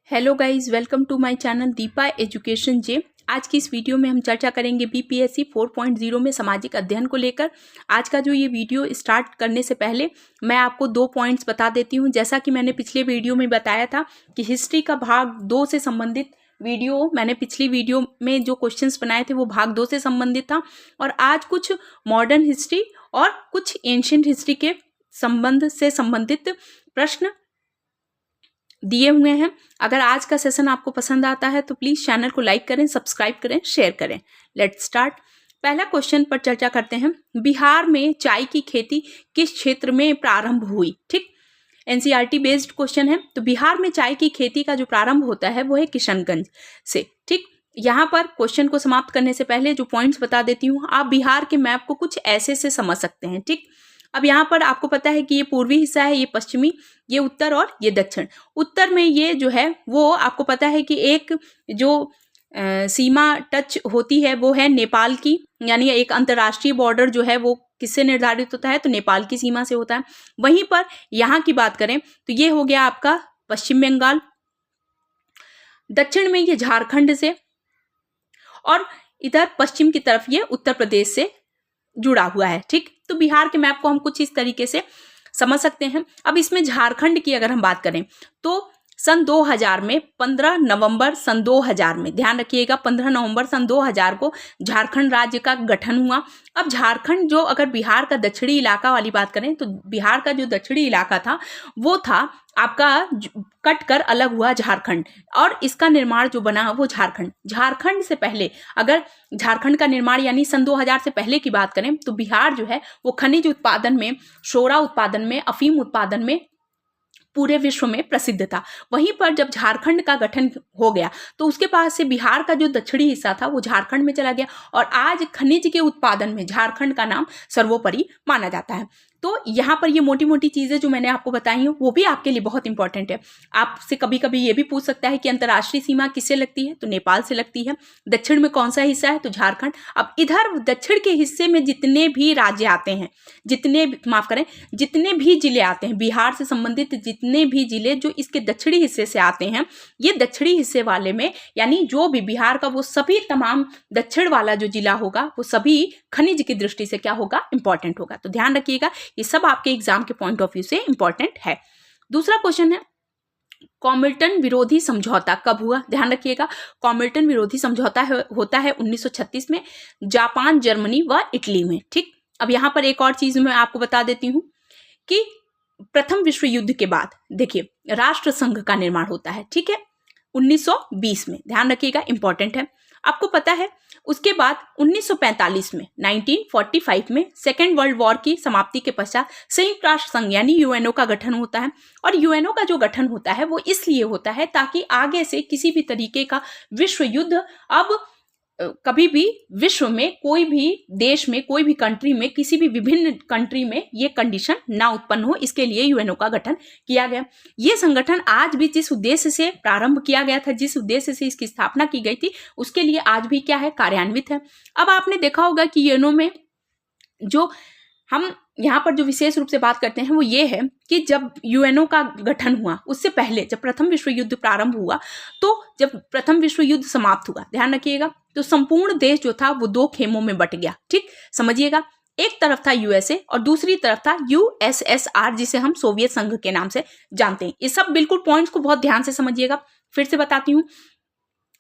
Hello guys, welcome to my channel Deepa education J. आज की इस वीडियो में हम चर्चा करेंगे बीपीएससी 4.0 में सामाजिक अध्ययन को लेकर। आज का जो ये वीडियो स्टार्ट करने से पहले मैं आपको 2 पॉइंट्स बता देती हूँ। जैसा कि मैंने पिछले वीडियो में बताया था कि हिस्ट्री का भाग 2 से संबंधित वीडियो, मैंने पिछली वीडियो में जो क्वेश्चंस बनाए थे वो भाग 2 से संबंधित था, और आज कुछ मॉडर्न हिस्ट्री और कुछ एंशिएंट हिस्ट्री के संबंध से संबंधित प्रश्न दिए हुए हैं। अगर आज का सेशन आपको पसंद आता है तो प्लीज चैनल को लाइक करें, सब्सक्राइब करें, शेयर करें। Let's start. पहला क्वेश्चन पर चर्चा करते हैं। बिहार में चाय की खेती किस क्षेत्र में प्रारंभ हुई? ठीक, एनसीईआरटी बेस्ड क्वेश्चन है। तो बिहार में चाय की खेती का जो प्रारंभ होता है वो है किशनगंज से। ठीक, यहाँ पर क्वेश्चन को समाप्त करने से पहले जो पॉइंट्स बता देती हूँ, आप बिहार के मैप को कुछ ऐसे से समझ सकते हैं। ठीक, अब यहाँ पर आपको पता है कि ये पूर्वी हिस्सा है, ये पश्चिमी, ये उत्तर और ये दक्षिण। उत्तर में ये जो है वो आपको पता है कि एक जो सीमा टच होती है वो है नेपाल की, यानी एक अंतर्राष्ट्रीय बॉर्डर जो है वो किससे निर्धारित होता है? तो नेपाल की सीमा से होता है। वहीं पर यहाँ की बात करें तो ये हो गया आपका पश्चिम बंगाल, दक्षिण में ये झारखंड से, और इधर पश्चिम की तरफ ये उत्तर प्रदेश से जुड़ा हुआ है। ठीक, तो बिहार के मैप को हम कुछ इस तरीके से समझ सकते हैं। अब इसमें झारखंड की अगर हम बात करें तो सन 2000 में 15 नवंबर सन 2000 में, ध्यान रखिएगा, 15 नवंबर सन 2000 को झारखंड राज्य का गठन हुआ। अब झारखंड जो, अगर बिहार का दक्षिणी इलाका वाली बात करें तो बिहार का जो दक्षिणी इलाका था वो था आपका कट कर अलग हुआ झारखंड, और इसका निर्माण जो बना वो झारखंड से पहले, अगर झारखंड का निर्माण यानी सन 2000 से पहले की बात करें तो बिहार जो है वो खनिज उत्पादन में, सोडा उत्पादन में, अफीम उत्पादन में पूरे विश्व में प्रसिद्ध था। वहीं पर जब झारखंड का गठन हो गया तो उसके पास से बिहार का जो दक्षिणी हिस्सा था वो झारखंड में चला गया, और आज खनिज के उत्पादन में झारखंड का नाम सर्वोपरि माना जाता है। तो यहाँ पर ये मोटी मोटी चीजें जो मैंने आपको बताई हूँ वो भी आपके लिए बहुत इंपॉर्टेंट है। आपसे कभी कभी ये भी पूछ सकता है कि अंतर्राष्ट्रीय सीमा किससे लगती है? तो नेपाल से लगती है। दक्षिण में कौन सा हिस्सा है? तो झारखंड। अब इधर दक्षिण के हिस्से में जितने भी राज्य आते हैं, जितने भी जिले आते हैं, बिहार से संबंधित जितने भी जिले जो इसके दक्षिणी हिस्से से आते हैं, ये दक्षिणी हिस्से वाले में, यानी जो भी बिहार का वो सभी तमाम दक्षिण वाला जो जिला होगा वो सभी खनिज की दृष्टि से क्या होगा? इंपॉर्टेंट होगा। तो ध्यान रखिएगा, ये सब आपके एग्जाम के पॉइंट ऑफ व्यू से इंपॉर्टेंट है। दूसरा क्वेश्चन है, कॉमिल्टन विरोधी समझौता कब हुआ? ध्यान रखिएगा, कॉमिल्टन विरोधी समझौता होता है 1936 में, जापान, जर्मनी व इटली में। ठीक, अब यहां पर एक और चीज मैं आपको बता देती हूं कि प्रथम विश्व युद्ध के बाद देखिए राष्ट्र संघ का निर्माण होता है। ठीक है, 1920 में, ध्यान रखिएगा, इंपॉर्टेंट है। आपको पता है उसके बाद 1945 में, 1945 में सेकेंड वर्ल्ड वॉर की समाप्ति के पश्चात संयुक्त राष्ट्र संघ यानी यूएनओ का गठन होता है। और यूएनओ का जो गठन होता है वो इसलिए होता है ताकि आगे से किसी भी तरीके का विश्व युद्ध, अब कभी भी विश्व में कोई भी देश में, कोई भी कंट्री में, किसी भी विभिन्न कंट्री में ये कंडीशन ना उत्पन्न हो, इसके लिए यूएनओ का गठन किया गया। ये संगठन आज भी जिस उद्देश्य से प्रारंभ किया गया था, जिस उद्देश्य से इसकी स्थापना की गई थी, उसके लिए आज भी क्या है? कार्यान्वित है। अब आपने देखा होगा कि यूएनओ में जो हम यहाँ पर जो विशेष रूप से बात करते हैं वो ये है कि जब यूएनओ का गठन हुआ उससे पहले, जब प्रथम विश्व युद्ध प्रारंभ हुआ, तो जब प्रथम विश्व युद्ध समाप्त हुआ, ध्यान रखिएगा, तो संपूर्ण देश जो था वो 2 खेमों में बट गया। ठीक, समझिएगा, एक तरफ था यूएसए और दूसरी तरफ था यूएसएसआर, जिसे हम सोवियत संघ के नाम से जानते हैं। ये सब बिल्कुल पॉइंट्स को बहुत ध्यान से समझिएगा। फिर से बताती हूँ,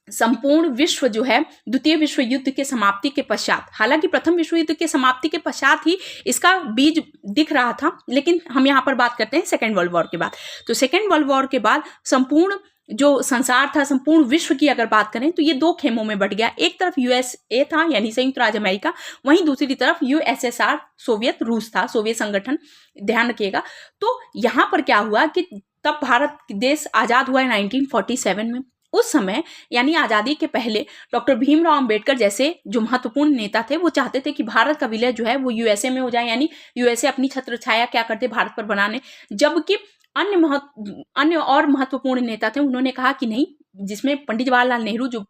संपूर्ण विश्व जो है द्वितीय विश्व युद्ध के समाप्ति के पश्चात, हालांकि प्रथम विश्व युद्ध के समाप्ति के पश्चात ही इसका बीज दिख रहा था, लेकिन हम यहाँ पर बात करते हैं सेकेंड वर्ल्ड वॉर के बाद। तो सेकेंड वर्ल्ड वॉर के बाद संपूर्ण जो संसार था, संपूर्ण विश्व की अगर बात करें तो ये 2 खेमों में बट गया। एक तरफ यूएसए था यानी संयुक्त राज्य अमेरिका, वहीं दूसरी तरफ यूएसएसआर, सोवियत रूस था, सोवियत संगठन, ध्यान रखिएगा। तो यहाँ पर क्या हुआ कि तब भारत देश आजाद हुआ है 1947 में। उस समय यानी आजादी के पहले डॉक्टर भीमराव अंबेडकर जैसे जो महत्वपूर्ण नेता थे वो चाहते थे कि भारत का विलय जो है वो यूएसए में हो जाए, यानी यूएसए अपनी छत्र छाया क्या करते भारत पर बनाने। जबकि अन्य और महत्वपूर्ण नेता थे, उन्होंने कहा कि नहीं, जिसमें पंडित जवाहरलाल नेहरू जो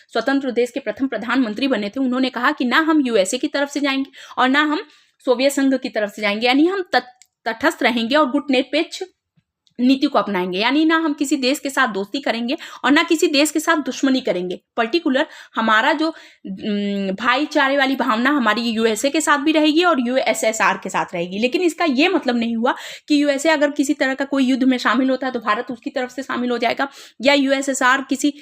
स्वतंत्र देश के प्रथम प्रधानमंत्री बने थे, उन्होंने कहा कि ना हम यूएसए की तरफ से जाएंगे और ना हम सोवियत संघ की तरफ से जाएंगे, यानी हम तटस्थ रहेंगे और गुटनिरपेक्ष नीति को अपनाएंगे, यानी ना हम किसी देश के साथ दोस्ती करेंगे और ना किसी देश के साथ दुश्मनी करेंगे। पर्टिकुलर हमारा जो भाईचारे वाली भावना हमारी यूएसए के साथ भी रहेगी और यूएसएसआर के साथ रहेगी। लेकिन इसका ये मतलब नहीं हुआ कि यूएसए अगर किसी तरह का कोई युद्ध में शामिल होता है तो भारत उसकी तरफ से शामिल हो जाएगा, या यूएसएसआर किसी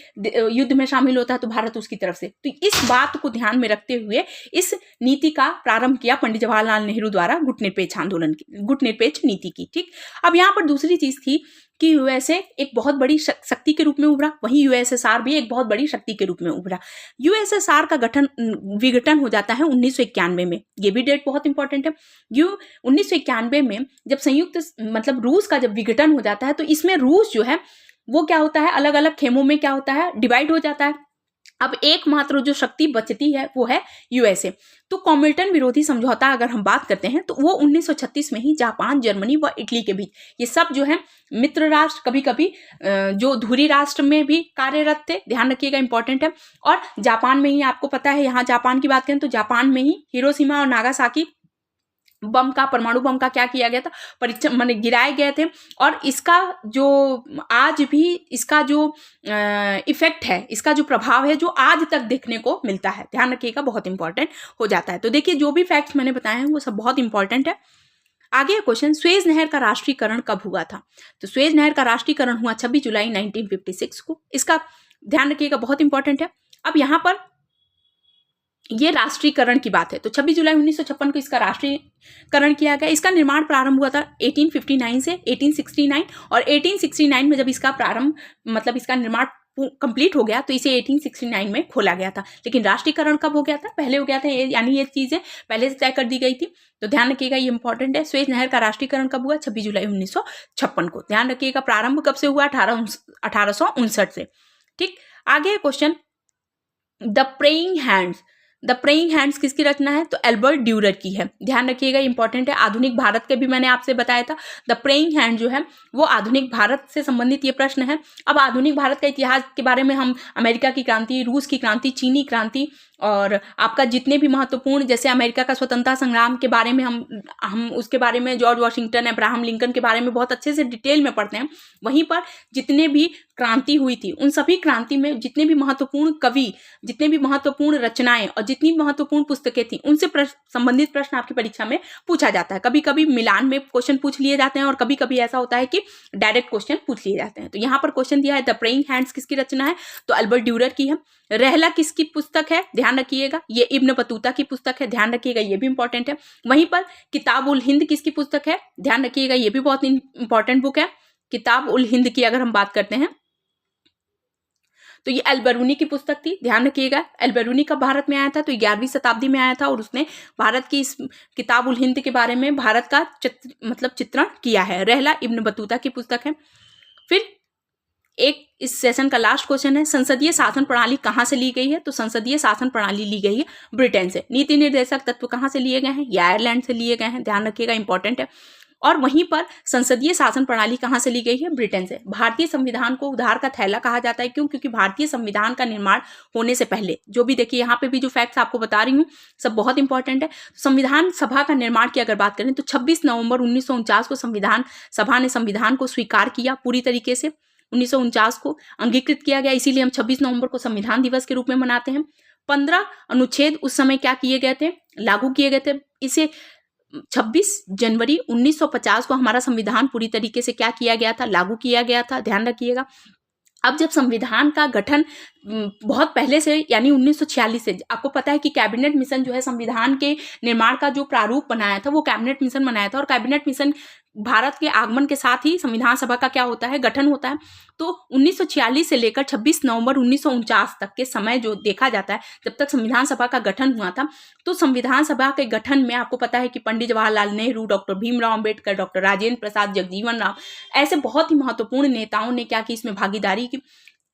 युद्ध में शामिल होता है तो भारत उसकी तरफ से। तो इस बात को ध्यान में रखते हुए इस नीति का प्रारंभ किया पंडित जवाहरलाल नेहरू द्वारा गुटनिरपेक्ष आंदोलन की, गुटनिरपेक्ष नीति की। ठीक, अब यहाँ पर दूसरी चीज थी कि यूएसए एक बहुत बड़ी शक्ति के रूप में उभरा, वहीं यूएसएसआर भी एक बहुत बड़ी शक्ति के रूप में उभरा। यूएसएसआर का विघटन हो जाता है 1991 में, ये भी डेट बहुत इंपॉर्टेंट है। 1991 में जब संयुक्त मतलब रूस का जब विघटन हो जाता है तो इसमें रूस जो है वो क्या होता है, अलग अलग खेमों में क्या होता है, डिवाइड हो जाता है। अब एकमात्र जो शक्ति बचती है वो है यूएसए। तो कॉमिल्टन विरोधी समझौता अगर हम बात करते हैं तो वो 1936 में ही जापान, जर्मनी व इटली के बीच, ये सब जो है मित्र राष्ट्र, कभी कभी जो धुरी राष्ट्र में भी कार्यरत थे, ध्यान रखिएगा इंपॉर्टेंट है। और जापान में ही आपको पता है, यहाँ जापान की बात करें तो जापान में ही हिरोशिमा और नागासाकी बम का, परमाणु बम का क्या किया गया था, परीक्षण माने गिराए गए थे। और इसका जो आज भी इसका जो इफेक्ट है, इसका जो प्रभाव है, जो आज तक देखने को मिलता है, ध्यान रखिएगा, बहुत इंपॉर्टेंट हो जाता है। तो देखिए जो भी फैक्ट्स मैंने बताए हैं वो सब बहुत इंपॉर्टेंट है। आगे क्वेश्चन, सुएज नहर का राष्ट्रीयकरण कब हुआ था? तो सुएज नहर का राष्ट्रीयकरण हुआ 26 जुलाई 1956 को। इसका ध्यान रखिएगा, बहुत इंपॉर्टेंट है। अब यहाँ पर ये राष्ट्रीयकरण की बात है, तो 26 जुलाई 1956 को इसका राष्ट्रीयकरण किया गया। इसका निर्माण प्रारंभ हुआ था 1859 से 1869, और 1869 में जब इसका प्रारंभ मतलब इसका निर्माण कंप्लीट हो गया तो इसे 1869 में खोला गया था। लेकिन राष्ट्रीयकरण कब हो गया था? पहले हो गया था, यानी ये चीजें पहले से तय कर दी गई थी। तो ध्यान रखिएगा, ये इंपॉर्टेंट है। सुएज नहर का राष्ट्रीयकरण कब हुआ? 26 जुलाई 1956 को। ध्यान रखिएगा, प्रारंभ कब से हुआ? 1859 से। ठीक, आगे question, the praying hands. The praying hands किसकी रचना है? तो एल्बर्ट ड्यूरर की है। ध्यान रखिएगा, इंपॉर्टेंट है। आधुनिक भारत के भी मैंने आपसे बताया था, द प्रेइंग हैंड जो है वो आधुनिक भारत से संबंधित ये प्रश्न है। अब आधुनिक भारत का इतिहास के बारे में हम अमेरिका की क्रांति, रूस की क्रांति, चीनी क्रांति और आपका जितने भी महत्वपूर्ण, जैसे अमेरिका का स्वतंत्रता संग्राम के बारे में हम उसके बारे में जॉर्ज वाशिंगटन, अब्राहम लिंकन के बारे में बहुत अच्छे से डिटेल में पढ़ते हैं। वहीं पर जितने भी क्रांति हुई थी उन सभी क्रांति में जितने भी महत्वपूर्ण कवि, जितने भी महत्वपूर्ण रचनाएं और जितनी महत्वपूर्ण पुस्तकें थी उनसे संबंधित प्रश्न आपकी परीक्षा में पूछा जाता है। कभी कभी मिलान में क्वेश्चन पूछ लिए जाते हैं और कभी कभी ऐसा होता है कि डायरेक्ट क्वेश्चन पूछ लिए जाते हैं। तो यहाँ पर क्वेश्चन दिया है, द प्रेइंग हैंड्स किसकी रचना है? तो एल्बर्ट ड्यूरर की है। रहला किसकी पुस्तक है? ध्यान रखिएगा, ये इब्न बतूता की पुस्तक है। ध्यान रखिएगा, ये भी इंपॉर्टेंट है। वहीं पर किताब उल हिंद किसकी पुस्तक है? ध्यान रखिएगा, ये भी बहुत इंपॉर्टेंट बुक है। किताब उल हिंद की अगर हम बात करते हैं तो ये अल-बरूनी की पुस्तक थी। ध्यान रखिएगा, अल-बरूनी कब भारत में आया था? तो 11वीं शताब्दी में आया था और उसने भारत की इस किताब उल हिंद के बारे में भारत का चित्रण किया है। रहला इब्न बतूता की पुस्तक है। फिर एक इस सेशन का लास्ट क्वेश्चन है, संसदीय शासन प्रणाली कहाँ से ली गई है? तो संसदीय शासन प्रणाली ली गई है ब्रिटेन से। नीति निर्देशक तत्व कहाँ से लिए गए हैं? ये आयरलैंड से लिए गए हैं। ध्यान रखिएगा, इंपॉर्टेंट है। और वहीं पर संसदीय शासन प्रणाली कहाँ से ली गई है? ब्रिटेन से। भारतीय संविधान को उधार का थैला कहा जाता है, क्यों? क्योंकि भारतीय संविधान का निर्माण होने से पहले, जो भी देखिए यहाँ पे भी जो फैक्ट्स आपको बता रही हूँ सब बहुत इंपॉर्टेंट है। संविधान सभा का निर्माण की अगर बात करें तो 26 नवंबर 1949 को संविधान सभा ने संविधान को स्वीकार किया पूरी तरीके से। 1949 को अंगीकृत किया गया, इसीलिए हम 26 नवंबर को संविधान दिवस के रूप में मनाते हैं। 15 अनुच्छेद उस समय क्या किए गए थे? लागू किए गए थे। इसे 26 जनवरी 1950 को हमारा संविधान पूरी तरीके से क्या किया गया था? लागू किया गया था। ध्यान रखिएगा। अब जब संविधान का गठन बहुत पहले से, यानी 1946 से, आपको पता है कि कैबिनेट मिशन जो है संविधान के निर्माण का जो प्रारूप बनाया था वो कैबिनेट मिशन बनाया था, और कैबिनेट मिशन भारत के आगमन के साथ ही संविधान सभा का क्या होता है? गठन होता है। तो 1946 से लेकर 26 नवंबर 1949 तक के समय जो देखा जाता है, जब तक संविधान सभा का गठन हुआ था, तो संविधान सभा के गठन में आपको पता है कि पंडित जवाहरलाल नेहरू, डॉक्टर भीमराव अंबेडकर, डॉक्टर राजेंद्र प्रसाद, जगजीवन राम, ऐसे बहुत ही महत्वपूर्ण नेताओं ने क्या की? इसमें भागीदारी की।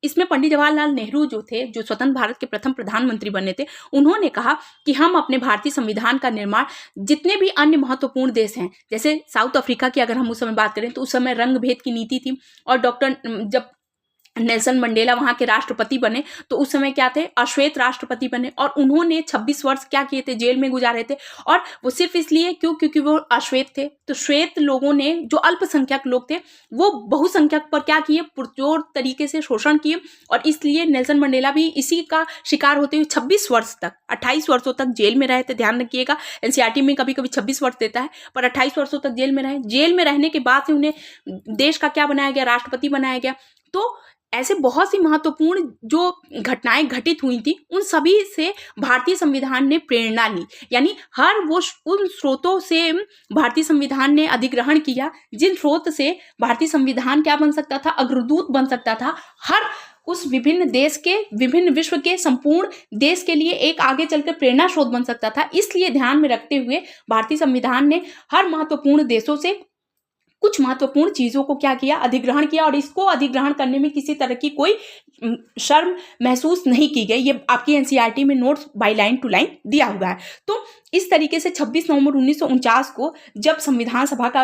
इसमें पंडित जवाहरलाल नेहरू जो थे, जो स्वतंत्र भारत के प्रथम प्रधानमंत्री बने थे, उन्होंने कहा कि हम अपने भारतीय संविधान का निर्माण जितने भी अन्य महत्वपूर्ण देश हैं, जैसे साउथ अफ्रीका की अगर हम उस समय बात करें तो उस समय रंग भेद की नीति थी, और जब नेल्सन मंडेला वहाँ के राष्ट्रपति बने, तो उस समय क्या थे, अश्वेत राष्ट्रपति बने, और उन्होंने 26 वर्ष क्या किए थे, जेल में गुजारे थे। और वो सिर्फ इसलिए क्योंकि वो अश्वेत थे। तो श्वेत लोगों ने, जो अल्पसंख्यक लोग थे, वो बहुसंख्यक पर क्या किए, पुरजोर तरीके से शोषण किए, और इसलिए नेल्सन मंडेला भी इसी का शिकार होते हुए 26 वर्ष तक, 28 वर्षों तक जेल में रहे थे। ध्यान रखिएगा, एनसीईआरटी में कभी कभी 26 वर्ष देता है, पर 28 वर्षों तक जेल में रहे। जेल में रहने के बाद से उन्हें देश का क्या बनाया गया, राष्ट्रपति बनाया गया। तो ऐसे बहुत सी महत्वपूर्ण जो घटनाएं घटित हुई थी, उन सभी से भारतीय संविधान ने प्रेरणा ली। यानी हर वो उन स्रोतों से भारतीय संविधान ने अधिग्रहण किया, जिन स्रोत से भारतीय संविधान क्या बन सकता था, अग्रदूत बन सकता था। हर उस विभिन्न देश के, विभिन्न विश्व के, संपूर्ण देश के लिए एक आगे चलकर प्रेरणा स्रोत बन सकता था। इसलिए ध्यान में रखते हुए भारतीय संविधान ने हर महत्वपूर्ण देशों से कुछ महत्वपूर्ण चीजों को क्या किया, अधिग्रहण किया, और इसको अधिग्रहण करने में किसी तरह की कोई शर्म महसूस नहीं की गई। ये आपकी एनसीईआरटी में notes by line to line दिया हुआ है। तो इस तरीके से 26 नवंबर 1949 को जब संविधान सभा का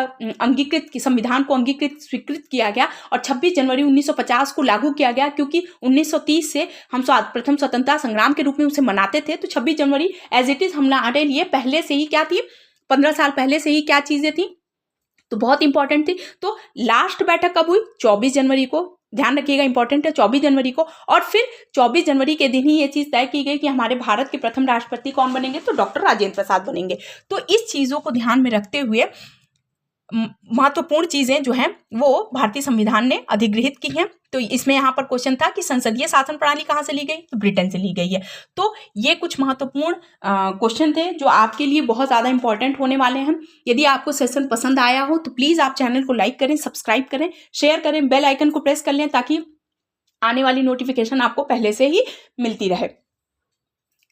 संविधान को अंगीकृत स्वीकृत किया गया, और 26 जनवरी 1950 को लागू किया गया, क्योंकि 1930 से हम प्रथम स्वतंत्रता संग्राम के रूप में उसे मनाते थे। तो 26 जनवरी एज इट इज हमारे लिए पहले से ही क्या थी, 15 साल पहले से ही क्या चीजें थी, तो बहुत इंपॉर्टेंट थी। तो लास्ट बैठक कब हुई, 24 जनवरी को। ध्यान रखिएगा, इंपॉर्टेंट है, 24 जनवरी को। और फिर 24 जनवरी के दिन ही ये चीज तय की गई कि हमारे भारत के प्रथम राष्ट्रपति कौन बनेंगे, तो डॉक्टर राजेंद्र प्रसाद बनेंगे। तो इस चीजों को ध्यान में रखते हुए महत्वपूर्ण चीजें जो हैं वो भारतीय संविधान ने अधिगृहित की हैं। तो इसमें यहाँ पर क्वेश्चन था कि संसदीय शासन प्रणाली कहाँ से ली गई, तो ब्रिटेन से ली गई है। तो ये कुछ महत्वपूर्ण क्वेश्चन थे जो आपके लिए बहुत ज़्यादा इंपॉर्टेंट होने वाले हैं। यदि आपको सेशन पसंद आया हो तो प्लीज़ आप चैनल को लाइक करें, सब्सक्राइब करें, शेयर करें, बेल आइकन को प्रेस कर लें, ताकि आने वाली नोटिफिकेशन आपको पहले से ही मिलती रहे।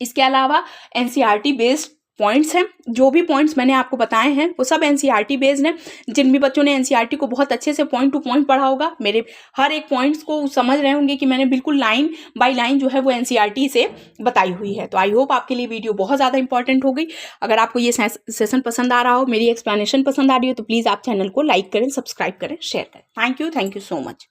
इसके अलावा एनसीईआरटी बेस्ड पॉइंट्स हैं, जो भी पॉइंट्स मैंने आपको बताए हैं वो सब एनसीईआरटी बेस्ड हैं। जिन भी बच्चों ने एनसीईआरटी को बहुत अच्छे से पॉइंट टू पॉइंट पढ़ा होगा, मेरे हर एक पॉइंट्स को समझ रहे होंगे कि मैंने बिल्कुल लाइन बाय लाइन जो है वो एनसीईआरटी से बताई हुई है। तो आई होप आपके लिए वीडियो बहुत ज़्यादा इंपॉर्टेंट हो गई। अगर आपको ये सेशन पसंद आ रहा हो, मेरी एक्सप्लेनेशन पसंद आ रही हो, तो प्लीज़ आप चैनल को लाइक करें, सब्सक्राइब करें, शेयर करें। Thank you so much.